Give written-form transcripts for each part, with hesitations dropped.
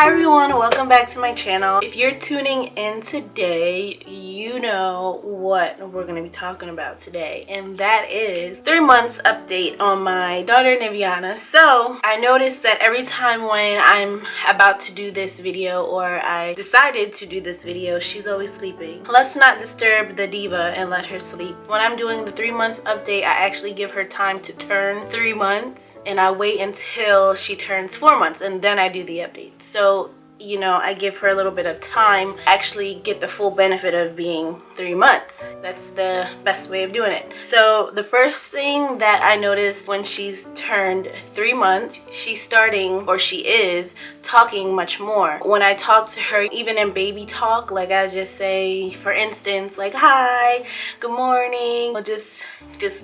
Hi everyone, welcome back to my channel. If you're tuning in today, you know what we're going to be talking about today, and that is 3 months update on my daughter Niveanna. So I noticed that every time when I'm about to do this video, or I decided to do this video, she's always sleeping. Let's not disturb the diva and let her sleep. When I'm doing the 3 months update, I actually give her time to turn 3 months, and I wait until she turns 4 months, and then I do the update. So you know, I give her a little bit of time to actually get the full benefit of being 3 months. That's the best way of doing it. So the first thing that I noticed when she's turned 3 months, she's starting, or she is, talking much more. When I talk to her, even in baby talk, like I just say, for instance, like hi, good morning, or just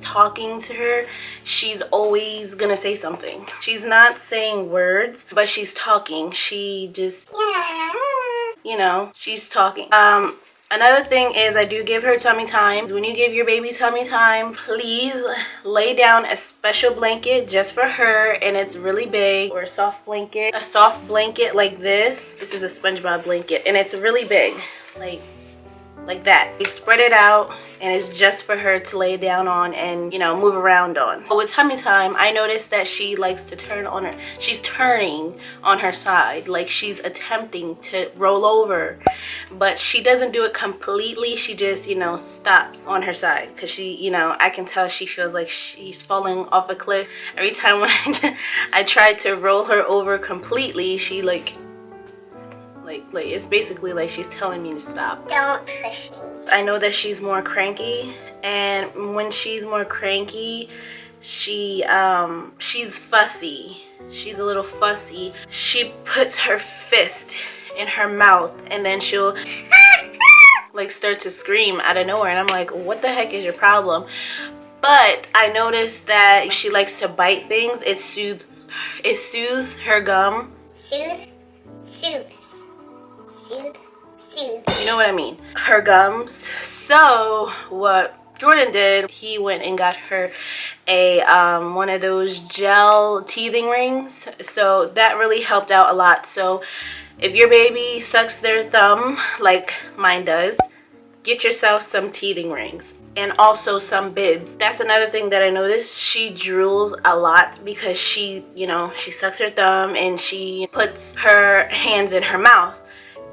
talking to her, she's always gonna say something. She's not saying words, but she's talking. She just, you know, she's talking. Another thing is I do give her tummy time. When you give your baby tummy time, please lay down a special blanket just for her, and it's really big, or a soft blanket like this. This is a SpongeBob blanket, and it's really big, like that. You spread it out, and it's just for her to lay down on and, you know, move around on. So with tummy time, I noticed that she likes to turn on her, she's turning on her side, like she's attempting to roll over, but she doesn't do it completely. She just, you know, stops on her side, because she, you know, I can tell she feels like she's falling off a cliff. Every time when I try to roll her over completely, she like it's basically like she's telling me to stop. Don't push me. I know that she's more cranky, and when she's more cranky, she's fussy. She's a little fussy. She puts her fist in her mouth, and then she'll like start to scream out of nowhere, and I'm like, what the heck is your problem? But I noticed that she likes to bite things. It soothes her gum. You know what I mean? Her gums. So what Jordan did, he went and got her a one of those gel teething rings. So that really helped out a lot. So if your baby sucks their thumb like mine does, get yourself some teething rings, and also some bibs. That's another thing that I noticed. She drools a lot because she, you know, she sucks her thumb and she puts her hands in her mouth.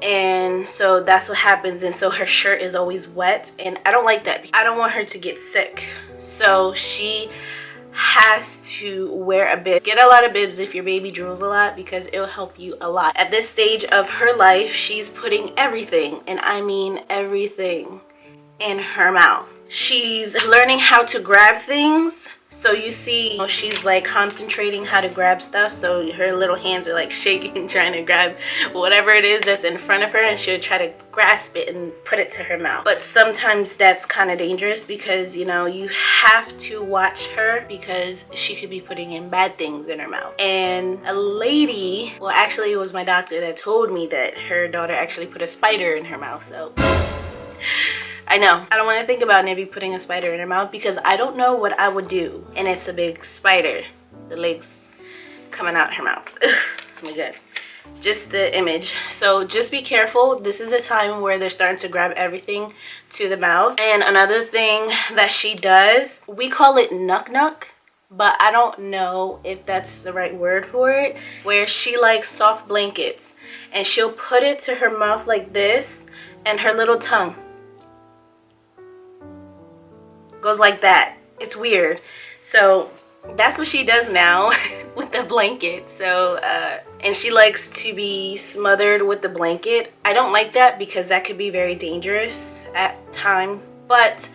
And so that's what happens, and so her shirt is always wet, and I don't like that. I don't want her to get sick, so she has to wear a bib. Get a lot of bibs if your baby drools a lot, because it'll help you a lot. At this stage of her life, she's putting everything, and I mean everything, in her mouth. She's learning how to grab things. So you see, you know, she's like concentrating how to grab stuff, so her little hands are like shaking trying to grab whatever it is that's in front of her, and she'll try to grasp it and put it to her mouth. But sometimes that's kind of dangerous, because, you know, you have to watch her, because she could be putting in bad things in her mouth. And a lady, well, actually it was my doctor that told me that her daughter actually put a spider in her mouth. So I know. I don't want to think about Nivy putting a spider in her mouth, because I don't know what I would do. And it's a big spider. The legs coming out her mouth. Oh my god. Just the image. So just be careful. This is the time where they're starting to grab everything to the mouth. And another thing that she does, we call it nuck, but I don't know if that's the right word for it, where she likes soft blankets, and she'll put it to her mouth like this, and her little tongue goes like that. It's weird. So that's what she does now with the blanket. So and she likes to be smothered with the blanket. I don't like that, because that could be very dangerous at times. But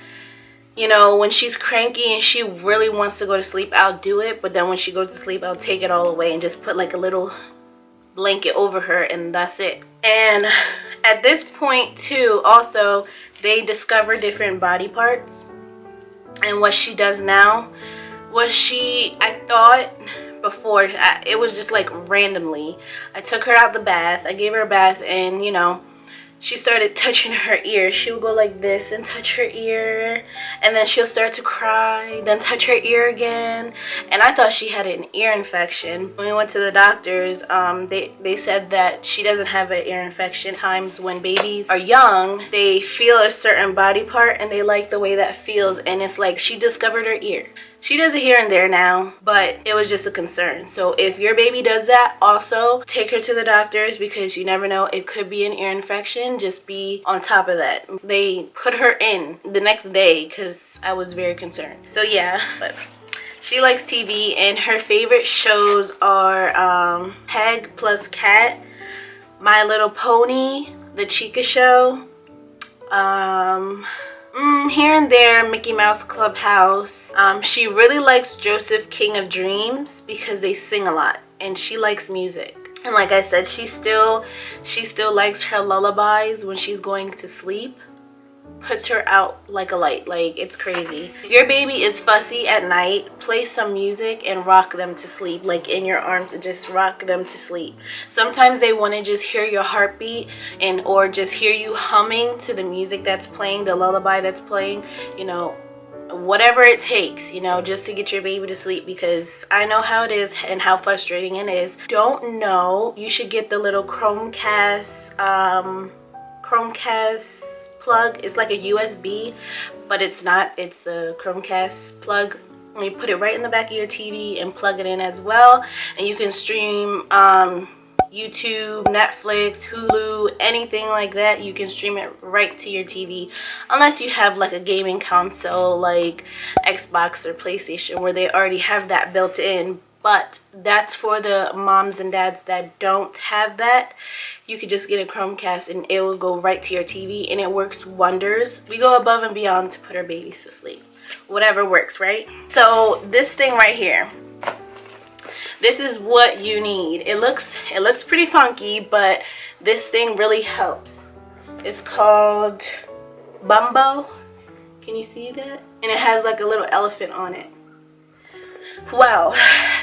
you know, when she's cranky and she really wants to go to sleep, I'll do it. But then when she goes to sleep, I'll take it all away and just put like a little blanket over her, and that's it. And at this point too, also, they discover different body parts. And what she does now, I thought before, it was just like randomly. I took her out the bath, I gave her a bath, and you know, she started touching her ear. She'll go like this and touch her ear, and then she'll start to cry, then touch her ear again. And I thought she had an ear infection. When we went to the doctors, they said that she doesn't have an ear infection. Times when babies are young, they feel a certain body part and they like the way that feels, and it's like she discovered her ear. She does it here and there now, but it was just a concern. So if your baby does that, also take her to the doctors, because you never know, it could be an ear infection. Just be on top of that. They put her in the next day because I was very concerned. So yeah, but she likes TV, and her favorite shows are Peg plus Cat, My Little Pony, The Chica Show, here and there, Mickey Mouse Clubhouse. She really likes Joseph King of Dreams because they sing a lot, and she likes music. And like I said, she still likes her lullabies when she's going to sleep. Puts her out like a light. Like, it's crazy. If your baby is fussy at night, play some music and rock them to sleep, like in your arms, and just rock them to sleep. Sometimes they want to just hear your heartbeat, and or just hear you humming to the music that's playing, the lullaby that's playing, you know, whatever it takes, you know, just to get your baby to sleep, because I know how it is and how frustrating it is. Don't know, you should get the little Chromecast plug. It's like a USB, but it's not. It's a Chromecast plug. And you put it right in the back of your TV and plug it in as well, and you can stream YouTube, Netflix, Hulu, anything like that. You can stream it right to your TV, unless you have like a gaming console like Xbox or PlayStation, where they already have that built in. But that's for the moms and dads that don't have that. You could just get a Chromecast and it will go right to your TV, and it works wonders. We go above and beyond to put our babies to sleep. Whatever works, right? So this thing right here, this is what you need. It looks pretty funky, but this thing really helps. It's called Bumbo. Can you see that? And it has like a little elephant on it. Well,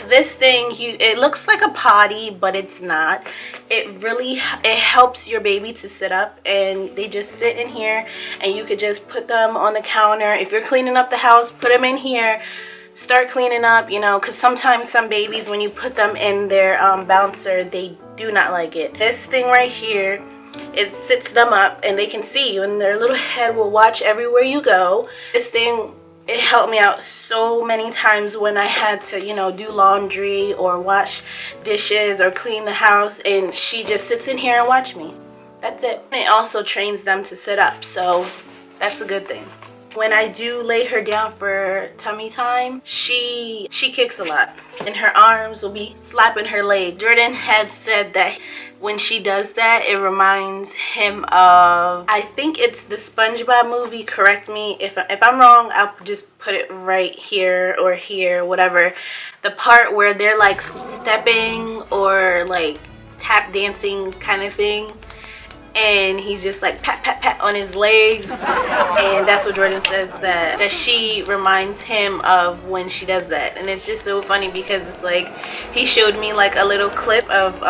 this thing, it looks like a potty, but it's not. It helps your baby to sit up, and they just sit in here, and you could just put them on the counter. If you're cleaning up the house, put them in here. Start cleaning up, you know, because sometimes some babies, when you put them in their bouncer, they do not like it. This thing right here, it sits them up, and they can see you, and their little head will watch everywhere you go. This thing, it helped me out so many times when I had to, you know, do laundry or wash dishes or clean the house, and she just sits in here and watch me. That's it. And it also trains them to sit up, so that's a good thing. When I do lay her down for tummy time, she kicks a lot, and her arms will be slapping her leg. Jordan had said that when she does that, it reminds him of, I think it's the SpongeBob movie. Correct me if I'm wrong. I'll just put it right here or here, whatever. The part where they're like stepping or like tap dancing kind of thing, and he's just like pat pat pat on his legs, and that's what Jordan says that she reminds him of when she does that. And it's just so funny because it's like he showed me like a little clip of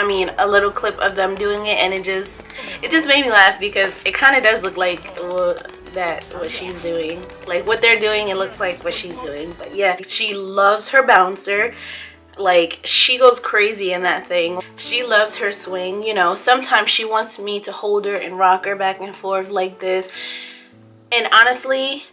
a little clip of them doing it, and it just made me laugh, because it kind of does look like what she's doing, like what they're doing. It looks like what she's doing. But yeah, she loves her bouncer. Like, she goes crazy in that thing. She loves her swing, you know. Sometimes she wants me to hold her and rock her back and forth like this, and honestly,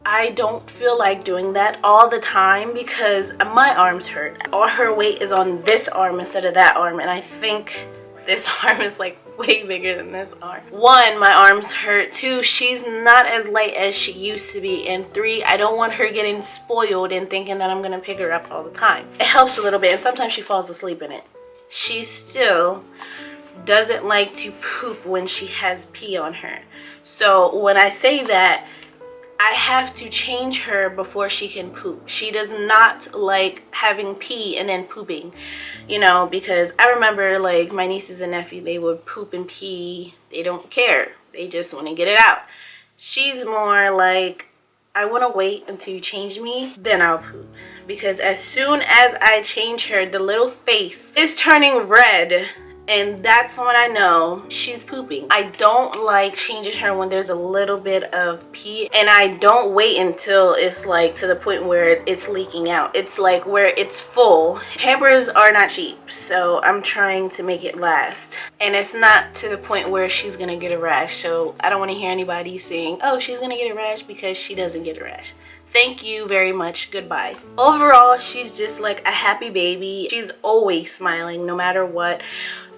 I don't feel like doing that all the time because my arms hurt. All her weight is on this arm instead of that arm, and I think this arm is like way bigger than this arm. 1, my arms hurt. 2, she's not as light as she used to be. And 3, I don't want her getting spoiled and thinking that I'm gonna pick her up all the time. It helps a little bit, and sometimes she falls asleep in it. She still doesn't like to poop when she has pee on her. So when I say that, I have to change her before she can poop. She does not like having pee and then pooping, you know, because I remember like my nieces and nephew, they would poop and pee. They don't care. They just want to get it out. She's more like, I want to wait until you change me, then I'll poop. Because as soon as I change her, the little face is turning red. and that's when I know she's pooping. I don't like changing her when there's a little bit of pee, and I don't wait until it's like to the point where it's leaking out. It's like where it's full. Pampers are not cheap, so I'm trying to make it last, and it's not to the point where she's gonna get a rash. So I don't want to hear anybody saying, oh, she's gonna get a rash, because she doesn't get a rash. Thank you very much. Goodbye. Overall, she's just like a happy baby. She's always smiling no matter what.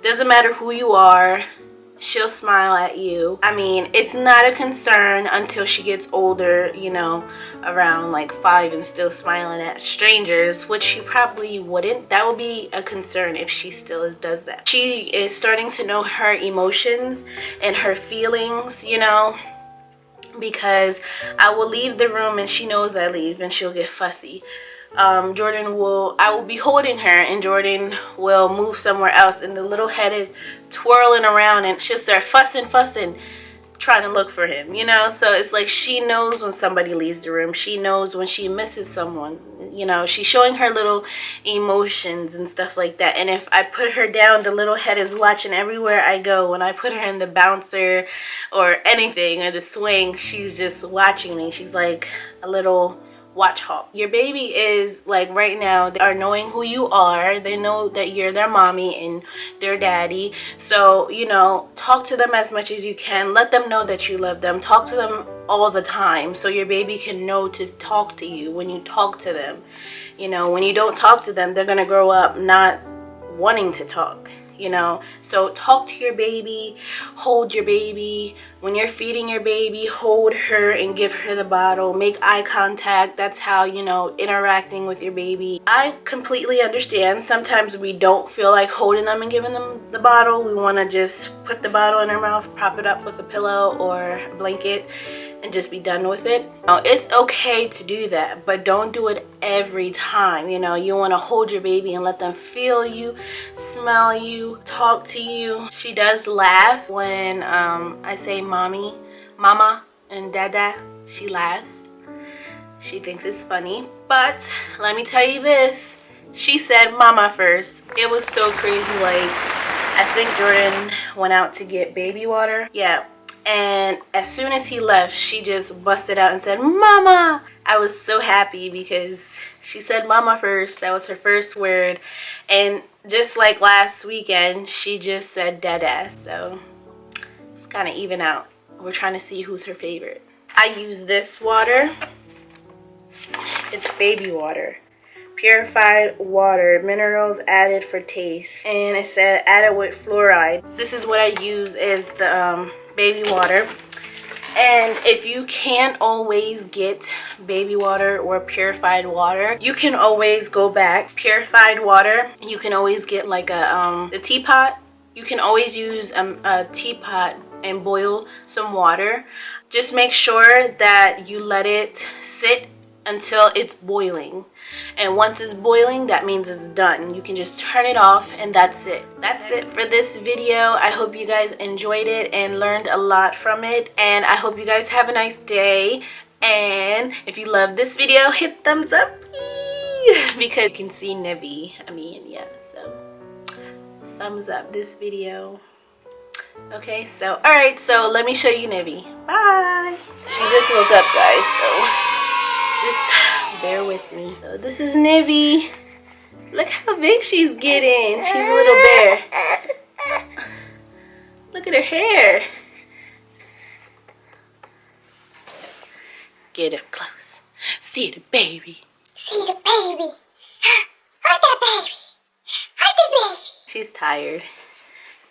Doesn't matter who you are, she'll smile at you. I mean, it's not a concern until she gets older, you know, around like 5 and still smiling at strangers, which she probably wouldn't. That would be a concern if she still does that. She is starting to know her emotions and her feelings, you know, because I will leave the room and she knows I leave and she'll get fussy. I will be holding her and Jordan will move somewhere else and the little head is twirling around and she'll start fussing, trying to look for him, you know. So it's like she knows when somebody leaves the room. She knows when she misses someone, you know. She's showing her little emotions and stuff like that. And if I put her down, the little head is watching everywhere I go. When I put her in the bouncer or anything, or the swing, she's just watching me. She's like a little watch hawk. Your baby is like, right now, they are knowing who you are. They know that you're their mommy and their daddy. So, you know, talk to them as much as you can. Let them know that you love them. Talk to them all the time so your baby can know to talk to you when you talk to them. You know, when you don't talk to them, they're gonna grow up not wanting to talk, you know. So talk to your baby, hold your baby. When you're feeding your baby, hold her and give her the bottle. Make eye contact. That's how, you know, interacting with your baby. I completely understand. Sometimes we don't feel like holding them and giving them the bottle. We want to just put the bottle in our mouth, prop it up with a pillow or a blanket, and just be done with it. Now, it's okay to do that, but don't do it every time. You know, you want to hold your baby and let them feel you, smell you, talk to you. She does laugh when I say mommy, mama, and dada. She laughs. She thinks it's funny. But let me tell you this, she said mama first. It was so crazy. Like, I think Jordan went out to get baby water. Yeah. And as soon as he left, she just busted out and said, mama. I was so happy because she said mama first. That was her first word. And just like last weekend, she just said dada. So it's kind of even out. We're trying to see who's her favorite. I use this water. It's baby water. Purified water, minerals added for taste. And it said added with fluoride. This is what I use as the baby water. And if you can't always get baby water or purified water, you can always go back. Purified water, you can always get like a the teapot. You can always use a teapot and boil some water. Just make sure that you let it sit until it's boiling, and once it's boiling, that means it's done. You can just turn it off, and that's it. That's it for this video. I hope you guys enjoyed it and learned a lot from it, and I hope you guys have a nice day. And if you love this video, hit thumbs up because you can see Nivi. I mean, yeah, so thumbs up this video. Okay, so alright, so let me show you Nivi. Bye. She just woke up, guys, so just bear with me. So this is Nivi. Look how big she's getting. She's a little bear. Look at her hair. Get up close. See the baby. See the baby. Hold that baby. Hold the baby. She's tired.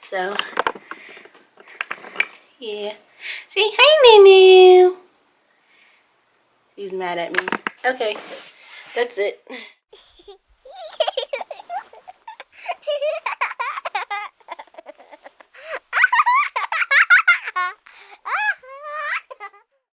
So, yeah. Say hi, Nunu. He's mad at me. Okay, that's it.